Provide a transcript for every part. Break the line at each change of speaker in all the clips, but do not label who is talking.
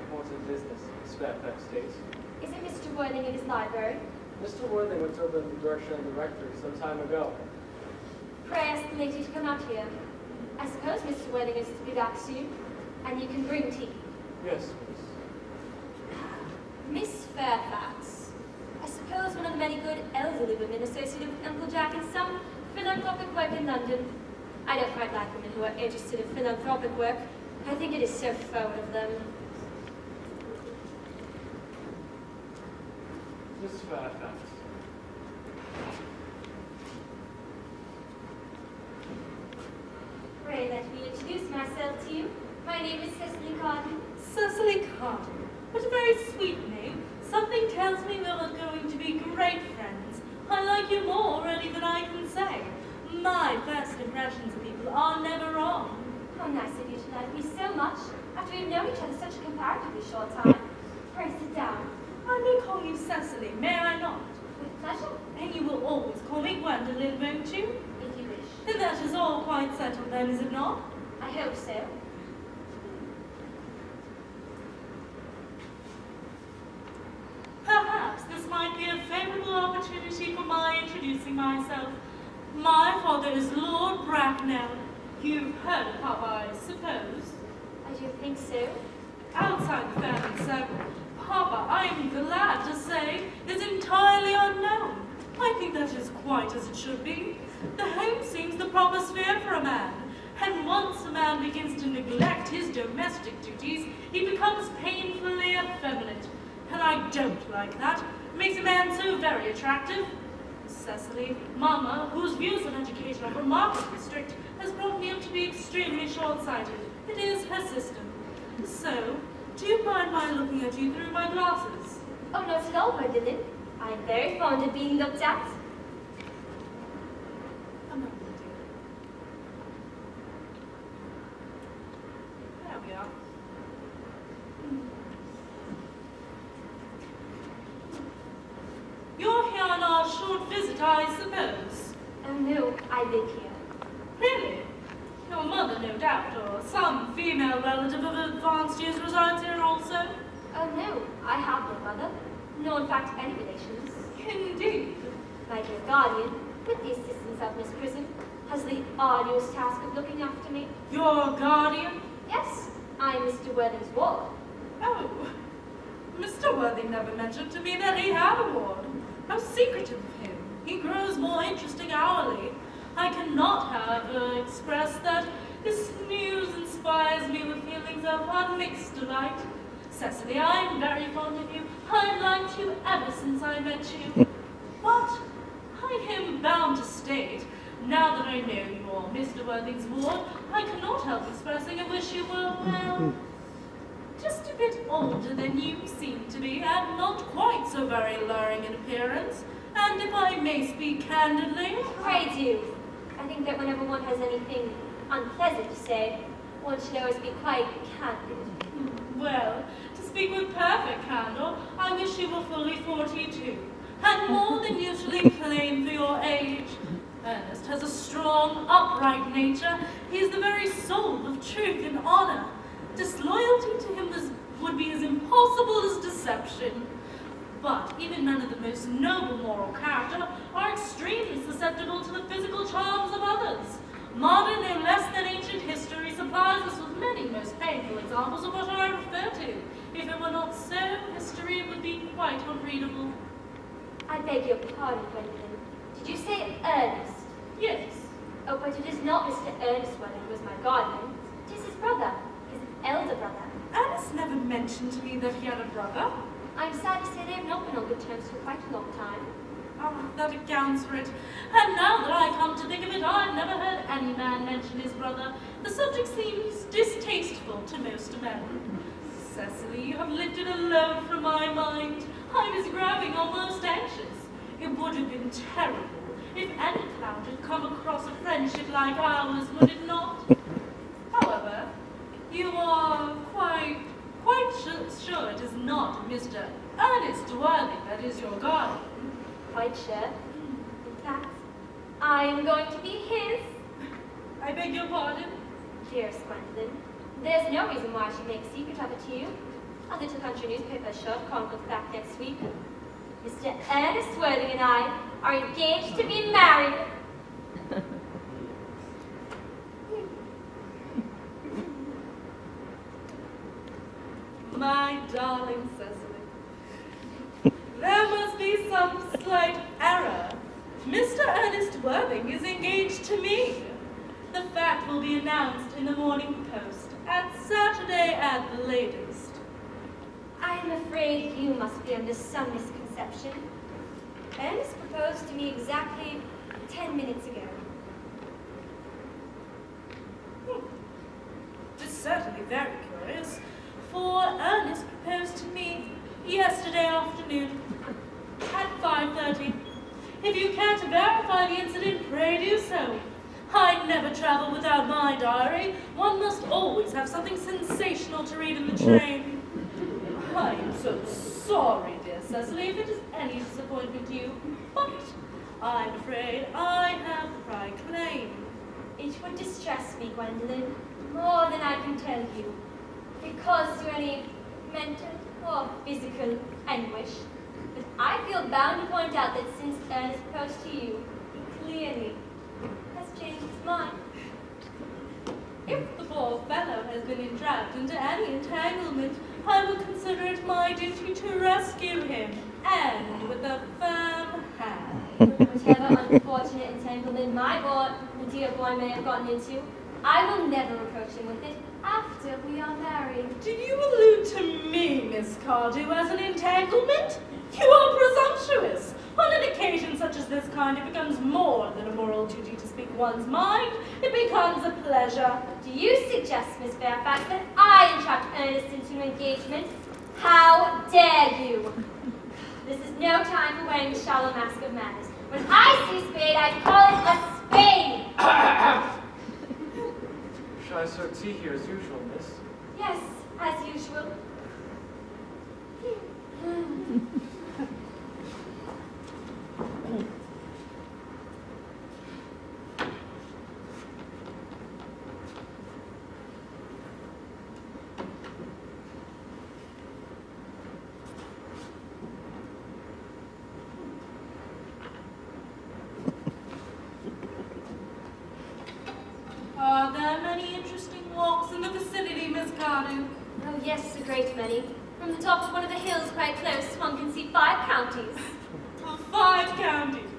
important business, Miss Fairfax states.
Is it Mr. Worthing in his library?
Mr. Worthing went over in the direction of the rectory some time ago.
Pray ask the lady to come out here. I suppose Mr. Worthing is to be back soon, and you can bring tea.
Yes, miss.
Miss Fairfax, I suppose one of the many good elderly women associated with Uncle Jack in some philanthropic work in London. I don't quite like women who are interested in philanthropic work. I think it is so forward of them.
Miss Fairfax.
Pray let me introduce myself to you. My name is Cecily Carden.
Cecily Carden. What a very sweet name. Something tells me we are going to be great friends. I like you more already than I can say. My first impressions of people are never wrong.
How nice of you to like me so much after we've known each other such a comparatively short time. Pray sit down.
I may call you Cecily, may I not?
With pleasure.
And you will always call me Gwendolen, won't you?
If you wish.
Then that is all quite settled then, is it not?
I hope so.
Perhaps this might be a favourable opportunity for my introducing myself. My father is Lord Bracknell. You've heard of Papa, I suppose?
I do think so.
Outside the family circle, Papa, I'm glad to say, is entirely unknown. I think that is quite as it should be. The home seems the proper sphere for a man, and once a man begins to neglect his domestic duties, he becomes painfully effeminate. And I don't like that. It makes a man so very attractive. Cecily, Mama, whose views on education are remarkably strict, has brought me up to be extremely short-sighted. It is her system. So, do you mind my looking at you through my glasses?
Oh, not at all, Gwendolen. I am very fond of being looked at.
A moment, dear. There we are. You're here on our short visit, I suppose?
Oh no, I live here.
Really? Your mother, no doubt, or some female relative of advanced years resides here also?
Oh no, I have no mother, nor in fact any relations.
Indeed.
My dear guardian, with the assistance of Miss Prism, has the arduous task of looking after me.
Your guardian?
Yes, I am Mr. Worthing's ward.
Oh, Mr. Worthing never mentioned to me that he had a ward. How secretive of him. He grows more interesting hourly. I cannot, however, express that this news inspires me with feelings of unmixed delight. Cecily, I am very fond of you. I've liked you ever since I met you. But I am bound to state, now that I know you are Mr. Worthing's ward, I cannot help expressing a wish you were, well, just a bit older than you seem to be, and not quite so very alluring in appearance. And if I may speak candidly...
Pray do. I think that whenever one has anything unpleasant to say, one should always be quite candid.
Well, to speak with perfect candor, I wish you were fully 42, and more than usually plain for your age. Ernest has a strong, upright nature. He is the very soul of truth and honor. Disloyalty to him would be as impossible as deception. But even men of the most noble moral character are extremely susceptible to the physical charms of others. Modern, no less than ancient history supplies us with many most painful examples of what I refer to. If it were not so, history would be quite unreadable.
I beg your pardon, Gwendolen. Did you say Ernest?
Yes.
Oh, but it is not Mr. Ernest Worthing who is my guardian. It is his brother, his elder brother.
Ernest never mentioned to me that he had a brother.
I'm sad to say they have not been on good terms for quite a long time.
Oh, that accounts for it. And now that I come to think of it, I've never heard any man mention his brother. The subject seems distasteful to most men. Cecily, you have lifted a load from my mind. I was growing almost anxious. It would have been terrible if any cloud had come across a friendship like ours, would it not? However, you are quite sure it is not Mr. Ernest Worthing that is your guardian.
Quite sure. In fact, I am going to be his.
I beg your pardon?
Dearest Gwendolen, there's no reason why I should make a secret of it to you. A little country newspaper short chronicled back next week. Mr. Ernest Worthing and I are engaged to be married.
My darling Cecily, there must be some slight error. Mr. Ernest Worthing is engaged to me. The fact will be announced in the Morning Post at Saturday at the latest.
I am afraid you must be under some misconception. Ernest proposed to me exactly 10 minutes ago.
It is certainly very curious, for Ernest proposed to me yesterday afternoon at 5:30. If you care to verify the incident, pray do so. I never travel without my diary. One must always have something sensational to read in the train. I am so sorry, dear Cecily, if it is any disappointment to you, but I'm afraid I have the pride claim.
It would distress me, Gwendolyn, more than I can tell you, because you're any mental or physical anguish. But I feel bound to point out that since Ernest proposed to you, he clearly has changed his mind.
If the poor fellow has been entrapped into any entanglement, I will consider it my duty to rescue him, and with a firm hand.
Whatever unfortunate entanglement my dear boy may have gotten into, I will never approach him with it after we are married.
Do you allude to me, Miss Cardew, as an entanglement? You are presumptuous. On an occasion such as this kind, it becomes more than a moral duty to speak one's mind. It becomes a pleasure.
Do you suggest, Miss Fairfax, that I entrapped Ernest into an engagement? How dare you? This is no time for wearing the shallow mask of manners. When I see spade, I call it a spade.
Shall I serve tea here as usual, miss?
Yes, as usual.
Are there many interesting walks in the vicinity, Miss Cardew?
Oh yes, a great many. From the top of one of the hills quite close, one can see 5 counties.
5 counties.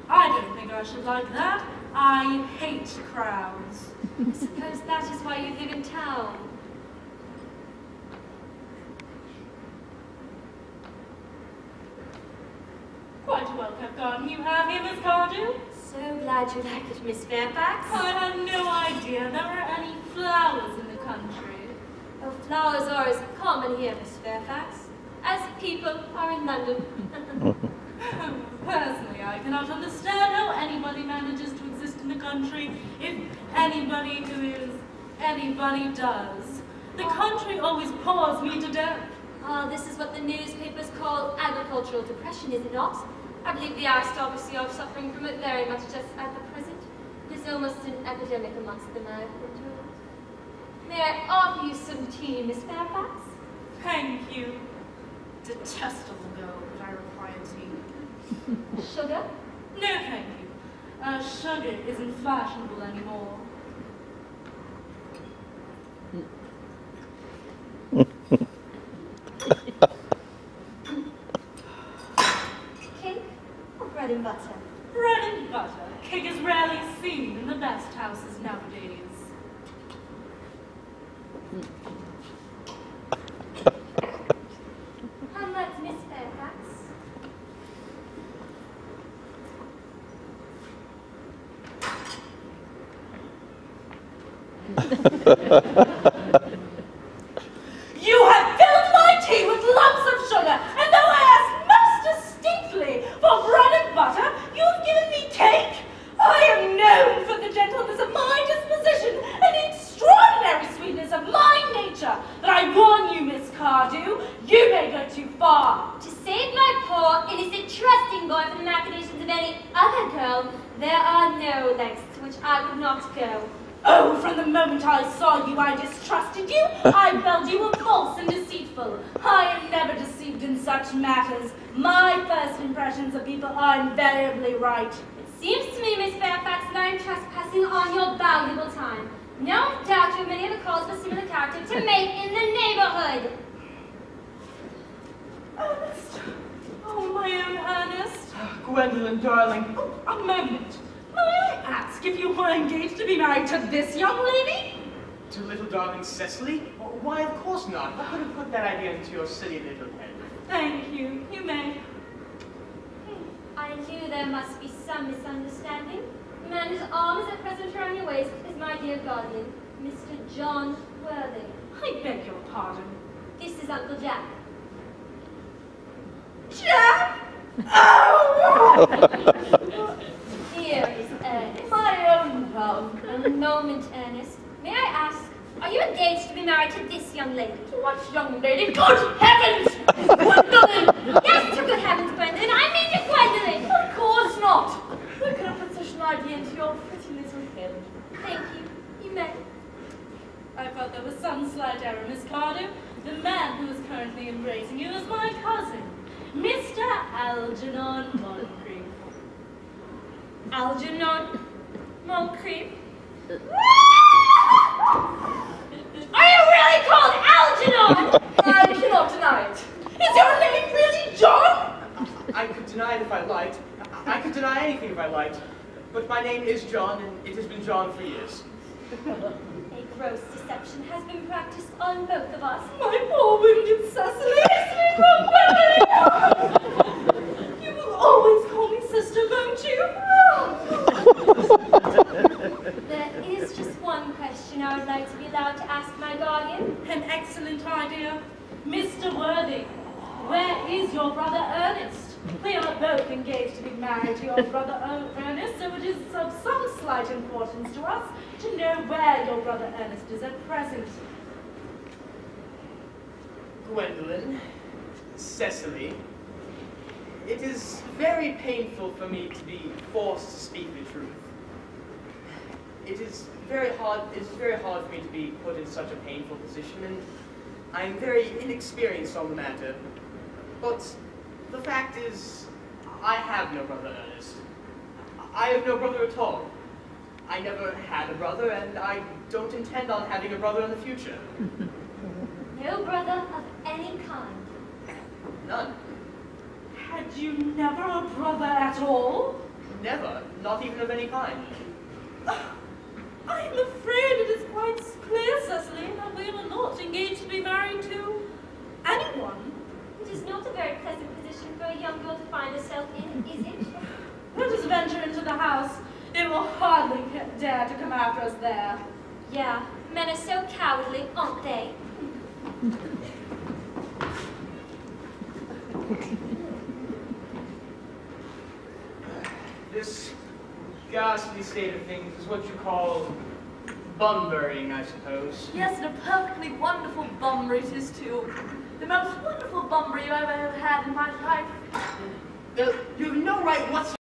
I don't think I should like that. I hate crowds.
I suppose that is why you live in town.
Quite a well-kept garden you have here, Miss Cardew.
So glad you like it, Miss Fairfax.
I had no idea there were any flowers in the country.
Oh, flowers are as common here, Miss Fairfax, as people are in London.
Personally, I cannot understand how anybody manages to exist in the country if anybody who is anybody does. The country always bores me to death.
This is what the newspapers call agricultural depression, is it not? I believe the aristocracy are suffering from it very much just at the present. It is almost an epidemic amongst them, I have been told. May I offer you some tea, Miss Fairfax?
Thank you. Detestable girl, but I require tea.
Sugar?
No, thank you. Sugar isn't fashionable anymore.
Cake or bread and butter?
Bread and butter. Cake is rarely seen in the best houses nowadays.
How much, Miss Fairfax?
You have filled my tea with lumps of sugar, and though I asked most distinctly for bread and butter, you have given me cake. I am known for the gentleness of my disposition and the extraordinary sweetness of my nature. But I warn you, Miss Cardew, you may go too far.
To save my poor, innocent, trusting boy from the machinations of any other girl, there are no lengths to which I would not go.
Oh, from the moment I saw you, I distrusted you. I felt you were false and deceitful. such matters. My first impressions of people are invariably right.
It seems to me, Miss Fairfax, that I am trespassing on your valuable time. No doubt you have many other calls of a similar character to make in the neighborhood.
Ernest? Oh, my own Ernest.
Gwendolyn, darling.
Oh, a moment. May I ask if you were engaged to be married to this young lady?
To little darling Cecily? Why, of course not. How could have put that idea into your silly little head?
Thank you. You may.
I knew there must be some misunderstanding. The man whose arm is at present around your waist is my dear guardian, Mr. John Worthing.
I beg your pardon.
This is Uncle Jack.
Jack! Oh!
Here is Ernest.
My own love.
A moment, Ernest. May I ask, are you engaged to be married to this young lady?
To what young lady? Good heavens! Gwendolyn!
Yes, to good heavens, Gwendolyn. I mean to Gwendolyn.
Of course not. Who could have put such an idea into your pretty little head?
Thank you. You may.
I felt there was some slight error, Miss Cardew. The man who is currently embracing you is my cousin, Mr. Algernon Moncrief.
Algernon Moncrief? Are you really called Algernon?
I cannot deny it. Is your name really John?
I could deny it if I liked. I could deny anything if I liked. But my name is John, and it has been John for years.
A gross deception has been practiced on both of us.
My poor wounded Cecily. You will always call me sister, won't you?
There is just one question I would like to be allowed to ask my guardian.
An excellent idea. Mr. Worthing, where is your brother Ernest? We are both engaged to be married to your brother Ernest, so it is of some slight importance to us to know where your brother Ernest is at present.
Gwendolyn, Cecily, it is very painful for me to be forced to speak the truth. It is very hard for me to be put in such a painful position, and I am very inexperienced on the matter. But the fact is, I have no brother Ernest. I have no brother at all. I never had a brother, and I don't intend on having a brother in the future.
No brother of any kind.
None.
Had you never a brother at all?
Never. Not even of any kind.
I am afraid it is quite clear, Cecily, that we are not engaged to be married to anyone.
It is not a very pleasant position for a young girl to find herself in, is it?
Let us venture into the house. They will hardly dare to come after us there.
Yeah, men are so cowardly, aren't they?
This ghastly state of things is what you call bum burying, I suppose.
Yes, and a perfectly wonderful bummery it is too. The most wonderful bummery I've ever had in my life.
You have no right whatsoever